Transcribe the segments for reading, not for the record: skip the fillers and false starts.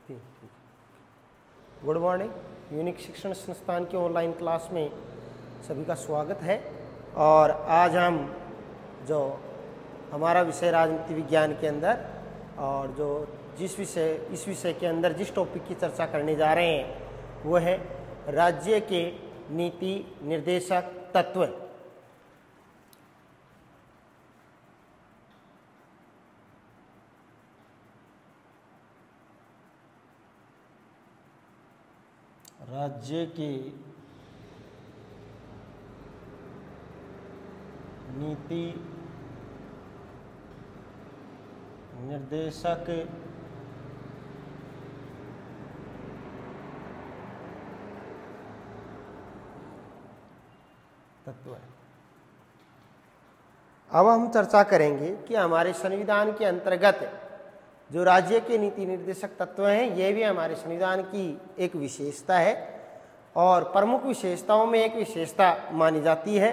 Good morning. Unique शिक्षण संस्थान के ऑनलाइन क्लास में सभी का स्वागत है। और आज हम जो हमारा विषय राजनीति विज्ञान के अंदर और जो इस विषय के अंदर जिस टॉपिक की चर्चा करने जा रहे हैं वो है राज्य के नीति निर्देशक तत्व। राज्य की नीति निर्देशक तत्व है। अब हम चर्चा करेंगे कि हमारे संविधान के अंतर्गत जो राज्य के नीति निर्देशक तत्व हैं ये भी हमारे संविधान की एक विशेषता है और प्रमुख विशेषताओं में एक विशेषता मानी जाती है।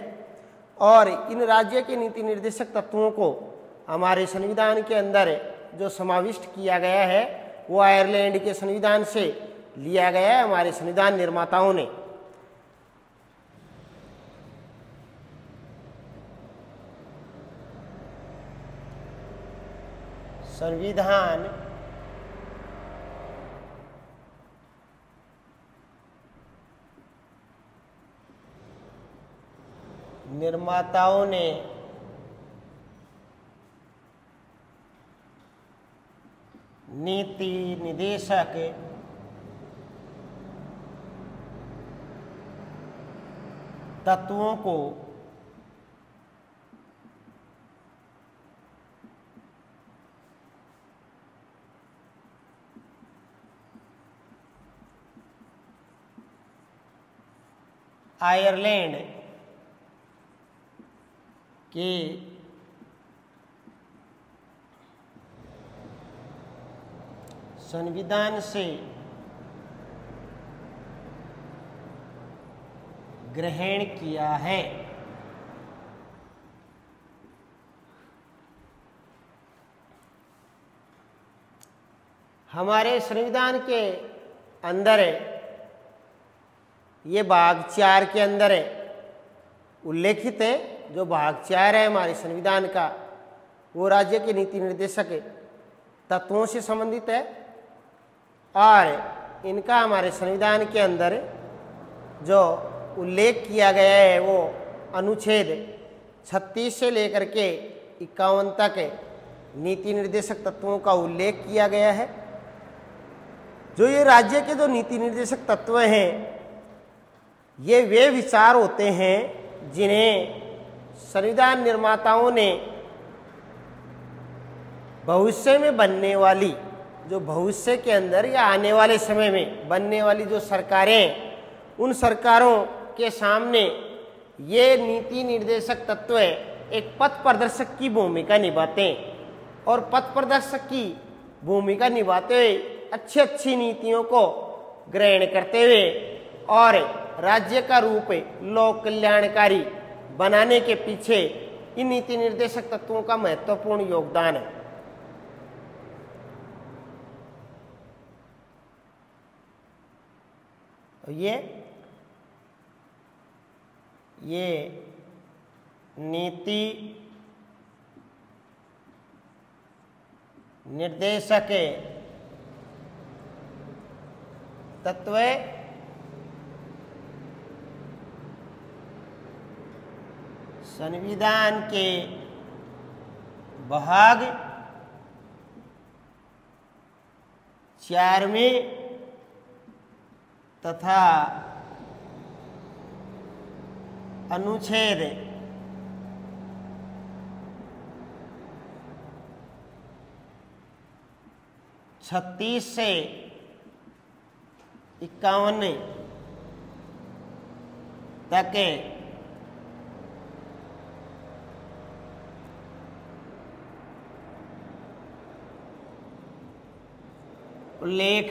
और इन राज्य के नीति निर्देशक तत्वों को हमारे संविधान के अंदर जो समाविष्ट किया गया है वो आयरलैंड के संविधान से लिया गया है हमारे संविधान निर्माताओं ने। संविधान निर्माताओं ने नीति निर्देशक तत्वों को आयरलैंड के संविधान से ग्रहण किया है। हमारे संविधान के अंदर ये भाग 4 के अंदर उल्लेखित है। जो भाग 4 है हमारे संविधान का वो राज्य के नीति निर्देशक तत्वों से संबंधित है और इनका हमारे संविधान के अंदर जो उल्लेख किया गया है वो अनुच्छेद 36 से लेकर के 51 तक नीति निर्देशक तत्वों का उल्लेख किया गया है। जो ये राज्य के जो नीति निर्देशक तत्व हैं ये वे विचार होते हैं जिन्हें संविधान निर्माताओं ने भविष्य में बनने वाली जो भविष्य के अंदर या आने वाले समय में बनने वाली जो सरकारें उन सरकारों के सामने ये नीति निर्देशक तत्व एक पथ प्रदर्शक की भूमिका निभाते हैं और पथ प्रदर्शक की भूमिका निभाते हुए अच्छी अच्छी नीतियों को ग्रहण करते हुए और राज्य का रूप लोक कल्याणकारी बनाने के पीछे इन नीति निर्देशक तत्वों का महत्वपूर्ण योगदान है। ये नीति निर्देशक तत्व संविधान के भाग 4 में तथा अनुच्छेद 36 से 51 तक उल्लेख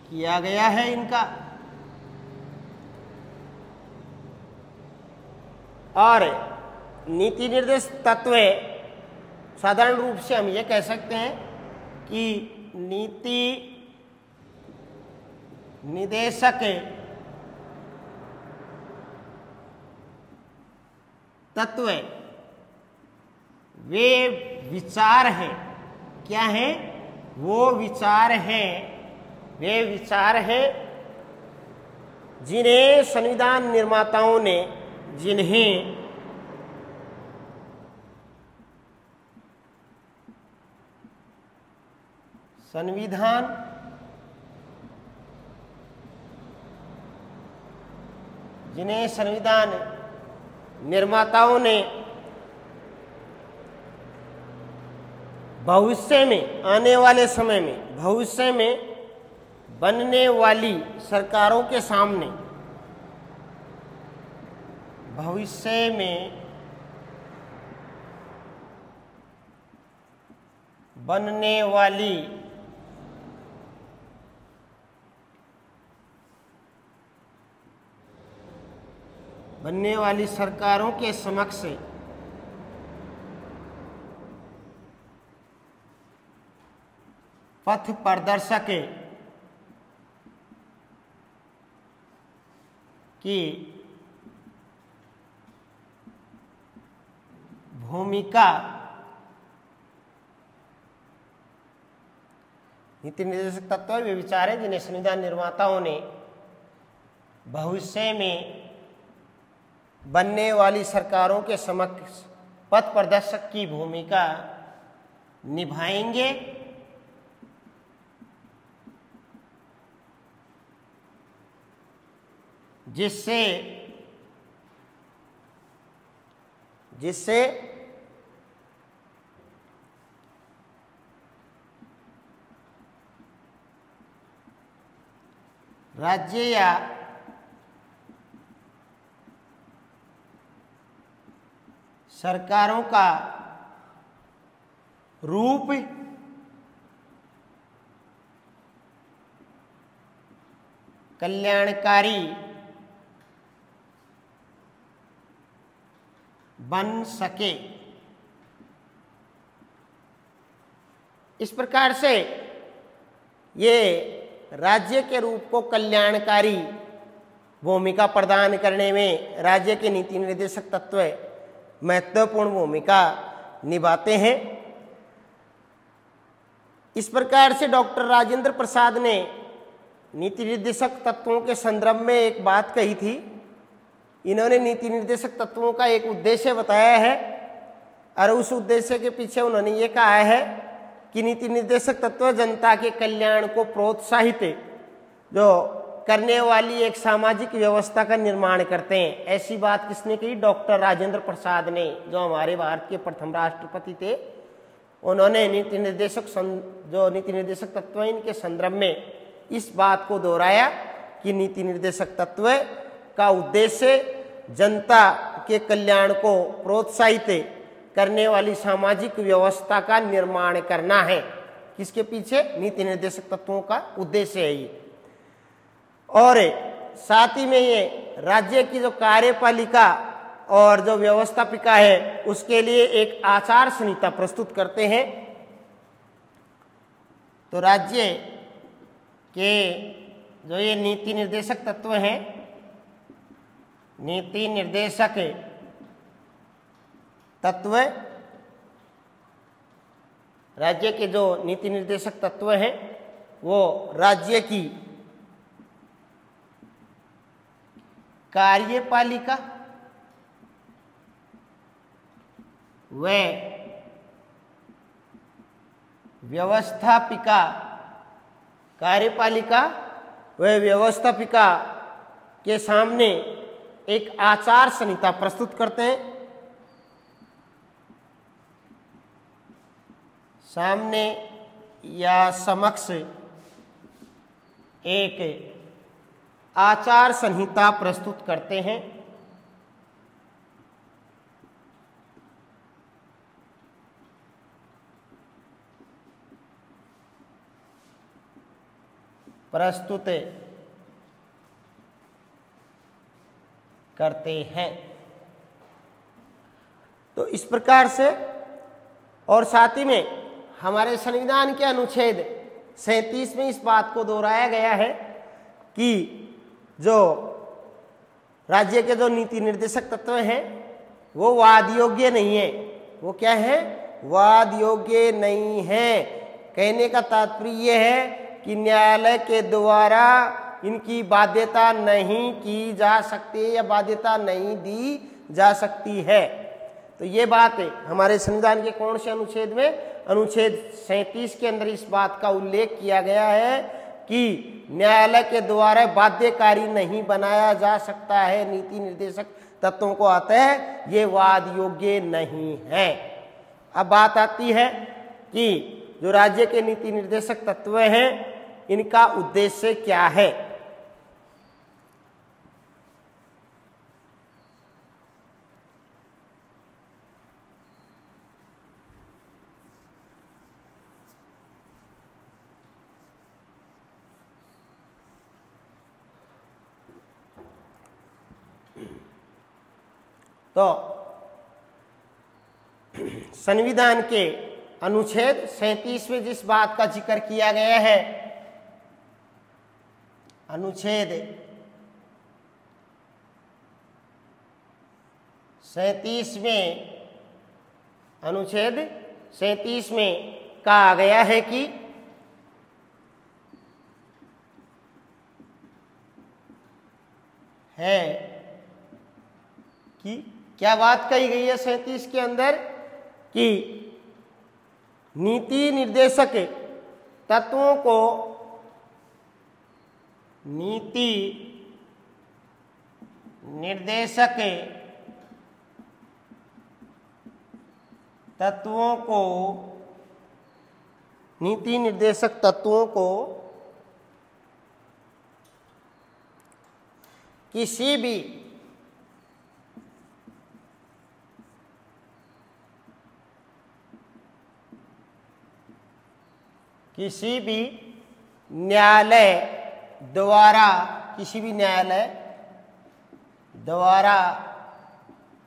किया गया है इनका। और नीति निर्देश तत्व साधारण रूप से हम ये कह सकते हैं कि नीति निर्देशक तत्व वे विचार हैं। क्या हैं? वो विचार हैं, वे विचार हैं जिन्हें संविधान निर्माताओं ने, जिन्हें संविधान निर्माताओं ने भविष्य में, आने वाले समय में, भविष्य में बनने वाली सरकारों के सामने, भविष्य में बनने वाली सरकारों के समक्ष पथ प्रदर्शक की भूमिका, नीति निर्देशक तत्व वे विचार हैं जिन्हें संविधान निर्माताओं ने भविष्य में बनने वाली सरकारों के समक्ष पथ प्रदर्शक की भूमिका निभाएंगे, जिससे राज्य या सरकारों का रूप कल्याणकारी बन सके। इस प्रकार से ये राज्य के रूप को कल्याणकारी भूमिका प्रदान करने में राज्य के नीति निर्देशक तत्व महत्वपूर्ण भूमिका निभाते हैं। इस प्रकार से डॉक्टर राजेंद्र प्रसाद ने नीति निर्देशक तत्वों के संदर्भ में एक बात कही थी। इन्होंने नीति निर्देशक तत्वों का एक उद्देश्य बताया है और उस उद्देश्य के पीछे उन्होंने ये कहा है कि नीति निर्देशक तत्व जनता के कल्याण को प्रोत्साहित जो करने वाली एक सामाजिक व्यवस्था का निर्माण करते हैं। ऐसी बात किसने कही? डॉक्टर राजेंद्र प्रसाद ने, जो हमारे भारत के प्रथम राष्ट्रपति थे। उन्होंने नीति निर्देशक तत्व इनके संदर्भ में इस बात को दोहराया कि नीति निर्देशक तत्व का उद्देश्य जनता के कल्याण को प्रोत्साहित करने वाली सामाजिक व्यवस्था का निर्माण करना है। किसके पीछे? नीति निर्देशक तत्वों का उद्देश्य है ये। और साथ ही में ये राज्य की जो कार्यपालिका और जो व्यवस्थापिका है उसके लिए एक आचार संहिता प्रस्तुत करते हैं। तो राज्य के जो ये नीति निर्देशक तत्व हैं, नीति निर्देशक तत्व, राज्य के जो नीति निर्देशक तत्व हैं वो राज्य की कार्यपालिका व व्यवस्थापिका, कार्यपालिका व व्यवस्थापिका के सामने एक आचार संहिता प्रस्तुत करते हैं। सामने या समक्ष एक आचार संहिता प्रस्तुत करते हैं। प्रस्तुत करते हैं। तो इस प्रकार से और साथ ही में हमारे संविधान के अनुच्छेद 37 में इस बात को दोहराया गया है कि जो राज्य के जो नीति निर्देशक तत्व हैं वो वाद योग्य नहीं है। वो क्या है? वाद योग्य नहीं है। कहने का तात्पर्य यह है कि न्यायालय के द्वारा इनकी बाध्यता नहीं की जा सकती या बाध्यता नहीं दी जा सकती है। तो ये बात है हमारे संविधान के कौन से अनुच्छेद में? अनुच्छेद 37 के अंदर इस बात का उल्लेख किया गया है कि न्यायालय के द्वारा बाध्यकारी नहीं बनाया जा सकता है नीति निर्देशक तत्वों को आता है, ये वाद योग्य नहीं है। अब बात आती है कि जो राज्य के नीति निर्देशक तत्व हैं इनका उद्देश्य क्या है। तो संविधान के अनुच्छेद 37 में जिस बात का जिक्र किया गया है, अनुच्छेद 37 में कहा गया है कि क्या बात कही गई है 37 के अंदर कि नीति निर्देशक तत्वों को नीति निर्देशक तत्वों को किसी भी न्यायालय द्वारा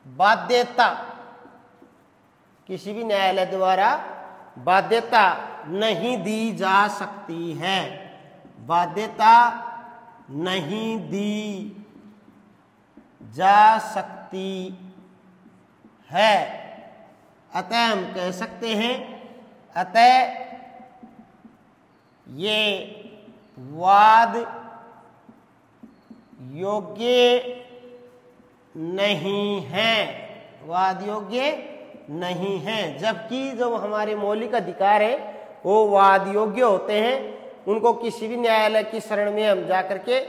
बाध्यता नहीं दी जा सकती है। बाध्यता नहीं दी जा सकती है। अतः हम कह सकते हैं, अतः ये वाद योग्य नहीं है, वाद योग्य नहीं है। जबकि जो हमारे मौलिक अधिकार है वो वाद योग्य होते हैं। उनको किसी भी न्यायालय की शरण में हम जा करके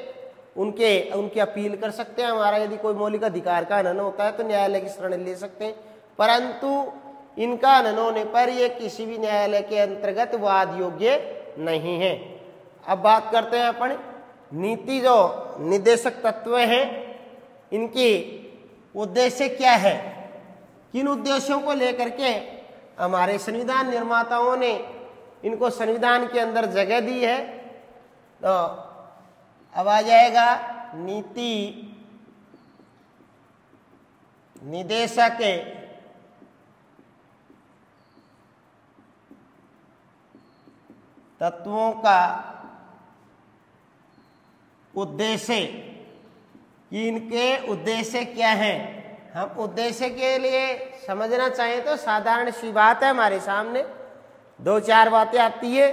उनकी अपील कर सकते हैं। हमारा यदि कोई मौलिक अधिकार का हनन होता है तो न्यायालय की शरण ले सकते हैं, परंतु इनका हनन होने पर ये किसी भी न्यायालय के अंतर्गत वाद योग्य नहीं है। अब बात करते हैं अपन नीति जो निर्देशक तत्व हैं इनकी उद्देश्य क्या है, किन उद्देश्यों को लेकर के हमारे संविधान निर्माताओं ने इनको संविधान के अंदर जगह दी है। तो अब आ जाएगा नीति निर्देशक तत्वों का उद्देश्य, कि इनके उद्देश्य क्या है। हम उद्देश्य के लिए समझना चाहें तो साधारण सी बात है, हमारे सामने दो चार बातें आती है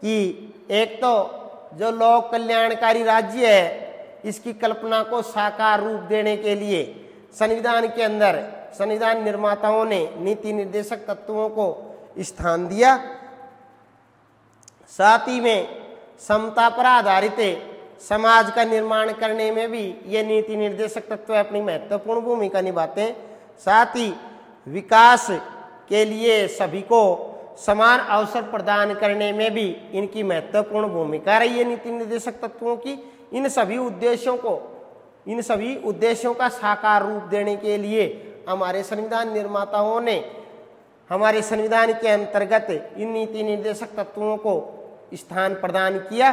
कि एक तो जो लोक कल्याणकारी राज्य है इसकी कल्पना को साकार रूप देने के लिए संविधान के अंदर संविधान निर्माताओं ने नीति निर्देशक तत्वों को स्थान दिया। साथ ही में समता पर आधारित समाज का निर्माण करने में भी ये नीति निर्देशक तत्व अपनी महत्वपूर्ण भूमिका निभाते हैं। साथ ही विकास के लिए सभी को समान अवसर प्रदान करने में भी इनकी महत्वपूर्ण भूमिका रही है नीति निर्देशक तत्वों की। इन सभी उद्देश्यों का साकार रूप देने के लिए हमारे संविधान निर्माताओं ने हमारे संविधान के अंतर्गत इन नीति निर्देशक तत्वों को स्थान प्रदान किया।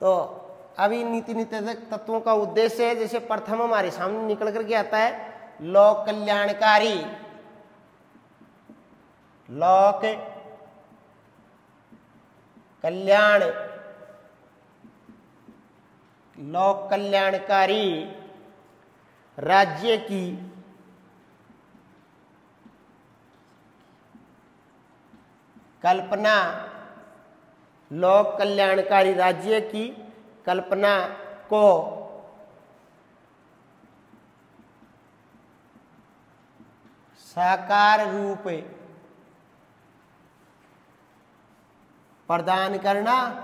तो अभी नीति निर्देशक तत्वों का उद्देश्य है, जैसे प्रथम हमारे सामने निकल करके आता है लोक कल्याणकारी लोक कल्याणकारी राज्य की कल्पना, लोक कल्याणकारी राज्य की कल्पना को साकार रूप प्रदान करना,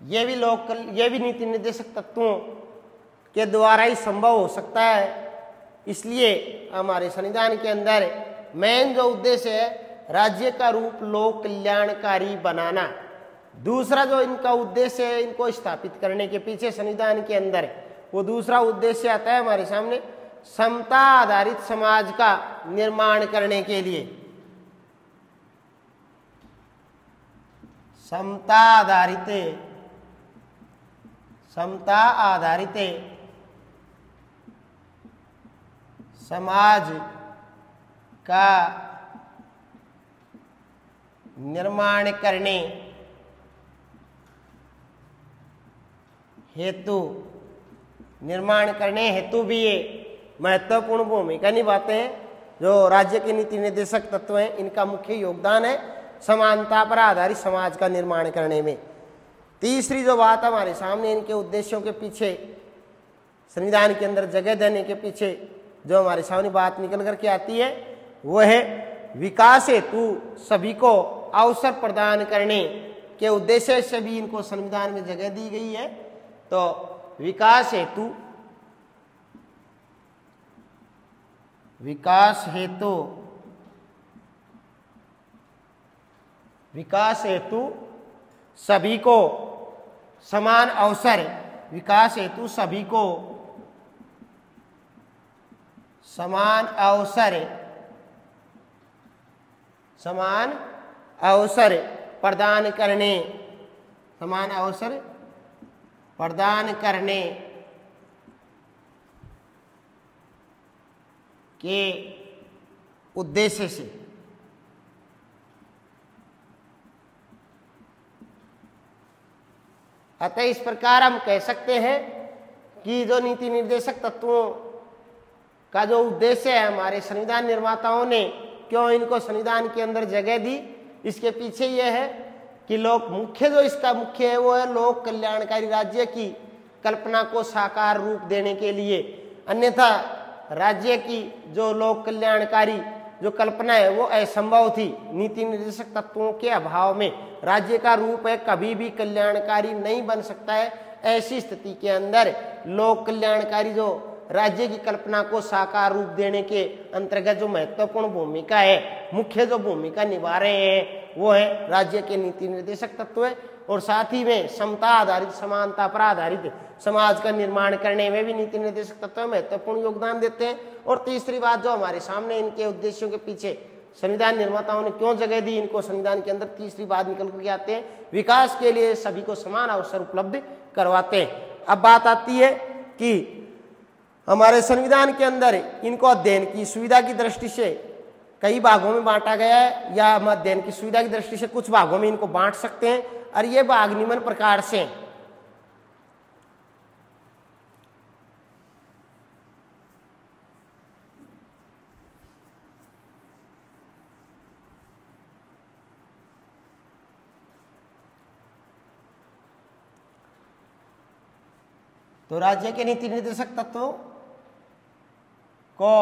ये भी नीति निर्देशक तत्वों के द्वारा ही संभव हो सकता है। इसलिए हमारे संविधान के अंदर मेन जो उद्देश्य है राज्य का रूप लोक कल्याणकारी बनाना। दूसरा जो इनका उद्देश्य है इनको स्थापित करने के पीछे संविधान के अंदर, वो दूसरा उद्देश्य आता है हमारे सामने समता आधारित समाज का निर्माण करने के लिए। समता आधारित समाज का निर्माण करने हेतु भी ये महत्वपूर्ण भूमिका निभाते हैं। जो राज्य के नीति निर्देशक तत्व हैं इनका मुख्य योगदान है समानता पर आधारित समाज का निर्माण करने में। तीसरी जो बात हमारे सामने इनके उद्देश्यों के पीछे संविधान के अंदर जगह देने के पीछे जो हमारे सामने बात निकल करके आती है वो है विकास हेतु सभी को अवसर प्रदान करने के उद्देश्य से भी इनको संविधान में जगह दी गई है। तो विकास हेतु सभी को समान अवसर, विकास हेतु सभी को समान अवसर प्रदान करने के उद्देश्य से अतः इस प्रकार हम कह सकते हैं कि जो नीति निर्देशक तत्वों का जो उद्देश्य है हमारे संविधान निर्माताओं ने क्यों इनको संविधान के अंदर जगह दी, इसके पीछे यह है कि इसका मुख्य है वो है लोक कल्याणकारी राज्य की कल्पना को साकार रूप देने के लिए। अन्यथा राज्य की जो लोक कल्याणकारी जो कल्पना है वो असंभव थी। नीति निर्देशक तत्वों के अभाव में राज्य का रूप है कभी भी कल्याणकारी नहीं बन सकता है। ऐसी स्थिति के अंदर लोक कल्याणकारी जो राज्य की कल्पना को साकार रूप देने के अंतर्गत जो महत्वपूर्ण भूमिका है, मुख्य जो भूमिका निभा रहे हैं वो है राज्य के नीति निर्देशक तत्व है। और साथ ही में समता आधारित, समानता पर आधारित समाज का निर्माण करने में भी नीति निर्देशक तत्व महत्वपूर्ण योगदान देते हैं। और तीसरी बात जो हमारे सामने इनके उद्देश्यों के पीछे संविधान निर्माताओं ने क्यों जगह दी इनको संविधान के अंदर, तीसरी बात निकल करके आते हैं विकास के लिए सभी को समान अवसर उपलब्ध करवाते हैं। अब बात आती है कि हमारे संविधान के अंदर इनको अध्ययन की सुविधा की दृष्टि से कई भागों में बांटा गया है, या हम अध्ययन की सुविधा की दृष्टि से कुछ भागों में इनको बांट सकते हैं। और ये भाग निम्न प्रकार से हैं। तो राज्य के नीति निर्देशक तत्वों को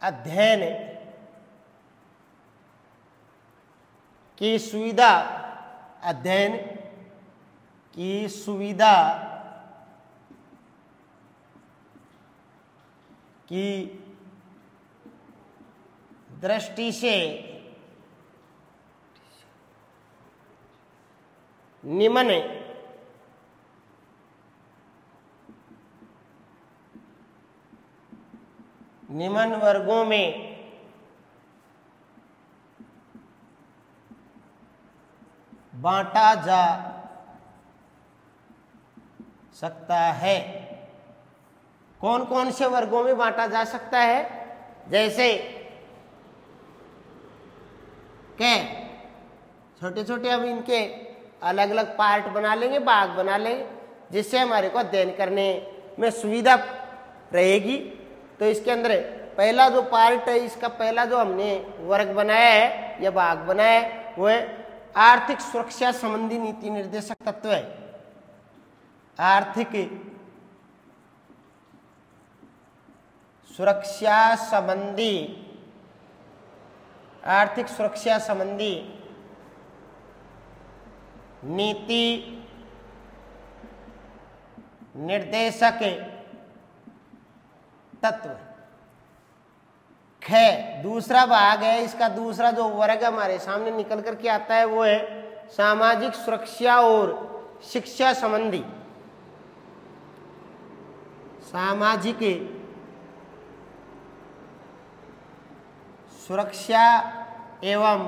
अध्ययन की सुविधा, अध्ययन की सुविधा की दृष्टि से निम्न वर्गों में बांटा जा सकता है। कौन कौन से वर्गों में बांटा जा सकता है, जैसे क्या छोटे छोटे अब इनके अलग अलग पार्ट बना लेंगे, भाग बना लेंगे, जिससे हमारे को अध्ययन करने में सुविधा रहेगी। तो इसके अंदर पहला जो पार्ट है, इसका पहला जो हमने वर्ग बनाया है या भाग बनाया है वो है आर्थिक सुरक्षा संबंधी नीति निर्देशक तत्व है। आर्थिक सुरक्षा संबंधी नीति निर्देशक तत्व। दूसरा भाग है, इसका दूसरा जो वर्ग हमारे सामने निकल करके आता है वो है सामाजिक सुरक्षा और शिक्षा संबंधी, सामाजिक सुरक्षा एवं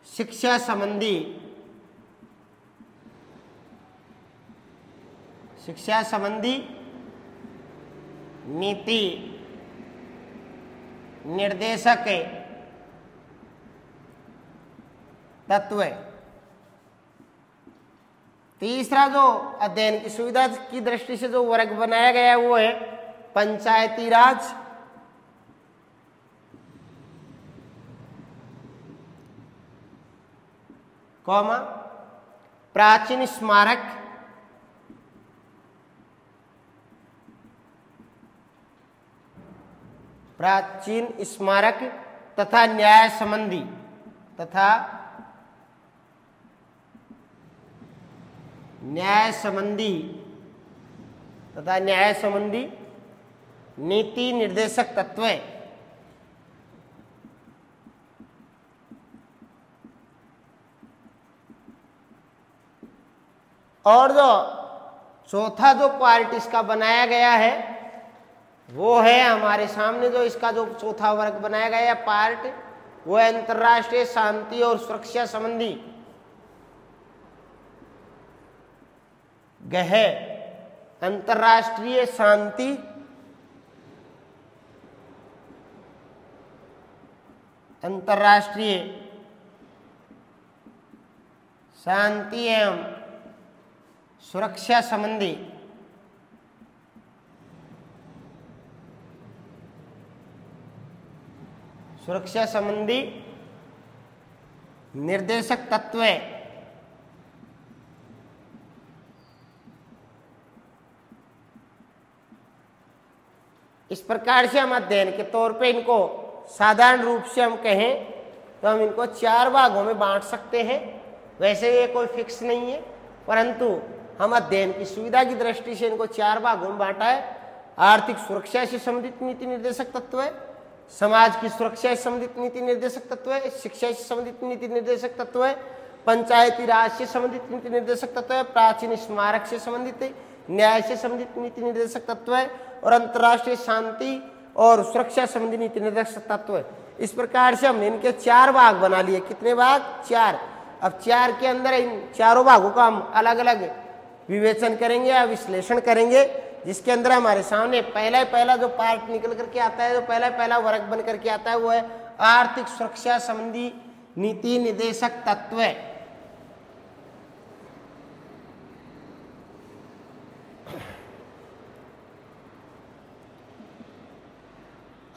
शिक्षा संबंधी नीति निर्देशक तत्व है। तीसरा जो अध्ययन की सुविधा की दृष्टि से जो वर्ग बनाया गया है वो है पंचायती राज, कॉमा प्राचीन स्मारक तथा न्याय संबंधी नीति निर्देशक तत्व है। और जो चौथा जो पार्ट इसका बनाया गया है वो है हमारे सामने, जो इसका जो चौथा वर्ग बनाया गया है पार्ट वो है अंतर्राष्ट्रीय शांति और सुरक्षा संबंधी अंतर्राष्ट्रीय शांति एवं सुरक्षा संबंधी निर्देशक तत्व है। इस प्रकार से हम अध्ययन के तौर पे इनको साधारण रूप से हम कहें तो हम इनको 4 भागों में बांट सकते हैं। वैसे ये कोई फिक्स नहीं है, परंतु हम अध्ययन की सुविधा की दृष्टि से इनको 4 भागों में बांटा है। आर्थिक सुरक्षा से संबंधित नीति निर्देशक तत्व है, समाज की सुरक्षा से संबंधित नीति निर्देशक तत्व है, शिक्षा से संबंधित नीति निर्देशक तत्व है, पंचायती राज से संबंधित नीति निर्देशक तत्व है, प्राचीन स्मारक से संबंधित न्याय से संबंधित नीति निर्देशक तत्व है और अंतर्राष्ट्रीय शांति और सुरक्षा संबंधी नीति निर्देशक तत्व है। इस प्रकार से हमने इनके 4 भाग बना लिए। कितने भाग? 4। अब 4 के अंदर इन चारों भागों का हम अलग अलग विवेचन करेंगे या विश्लेषण करेंगे, जिसके अंदर हमारे सामने पहला जो पार्ट निकल करके आता है, जो पहला वर्ग बन करके आता है वो है आर्थिक सुरक्षा संबंधी नीति निर्देशक तत्व है।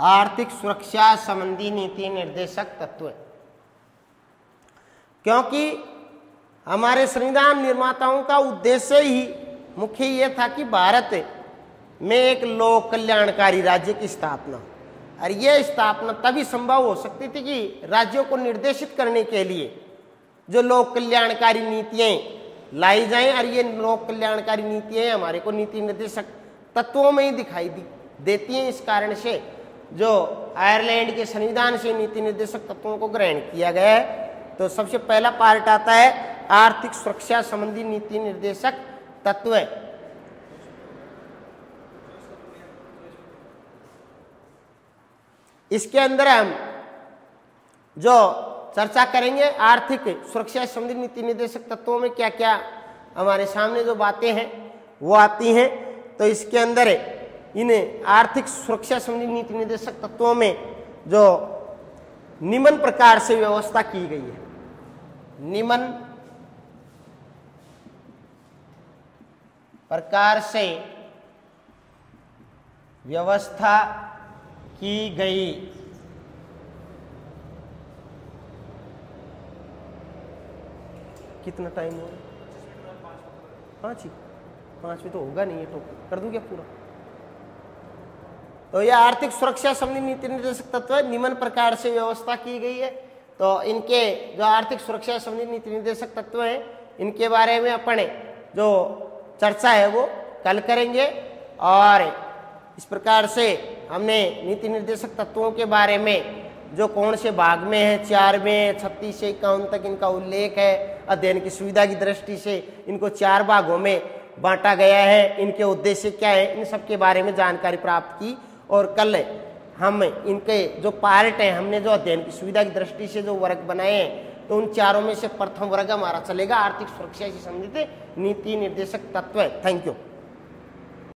आर्थिक सुरक्षा संबंधी नीति निर्देशक तत्व है। क्योंकि हमारे संविधान निर्माताओं का उद्देश्य ही मुख्य ये था कि भारत में एक लोक कल्याणकारी राज्य की स्थापना, और यह स्थापना तभी संभव हो सकती थी कि राज्यों को निर्देशित करने के लिए जो लोक कल्याणकारी नीतियां लाई जाएं, और ये लोक कल्याणकारी नीतियां हमारे को नीति निर्देशक तत्वों में ही दिखाई देती हैं। इस कारण से जो आयरलैंड के संविधान से नीति निर्देशक तत्वों को ग्रहण किया गया है। तो सबसे पहला पार्ट आता है आर्थिक सुरक्षा संबंधी नीति निर्देशक तत्व है। इसके अंदर हम जो चर्चा करेंगे आर्थिक सुरक्षा संबंधी नीति निर्देशक तत्वों में क्या क्या हमारे सामने जो बातें हैं वो आती हैं। तो इसके अंदर इन आर्थिक सुरक्षा संबंधी नीति निर्देशक तत्वों में जो निम्न प्रकार से व्यवस्था की गई है, निम्न प्रकार से व्यवस्था की गई। कितना टाइम हो रहा? 5 ही, 5 में तो होगा नहीं, ये तो कर दूं क्या पूरा? तो यह आर्थिक सुरक्षा संबंधी नीति निर्देशक तत्व निम्न प्रकार से व्यवस्था की गई है। तो इनके जो आर्थिक सुरक्षा संबंधी नीति निर्देशक तत्व हैं, इनके बारे में अपन जो चर्चा है वो कल करेंगे। और इस प्रकार से हमने नीति निर्देशक तत्वों के बारे में जो कौन से भाग में है, 4 में 36 से 51 तक इनका उल्लेख है। अध्ययन की सुविधा की दृष्टि से इनको 4 भागों में बांटा गया है। इनके उद्देश्य क्या है, इन सब के बारे में जानकारी प्राप्त की। और कल हम इनके जो पार्ट हैं, हमने जो अध्ययन की सुविधा की दृष्टि से जो वर्ग बनाए हैं, तो उन चारों में से प्रथम वर्ग हमारा चलेगा आर्थिक सुरक्षा से संबंधित नीति निर्देशक तत्व। Thank you.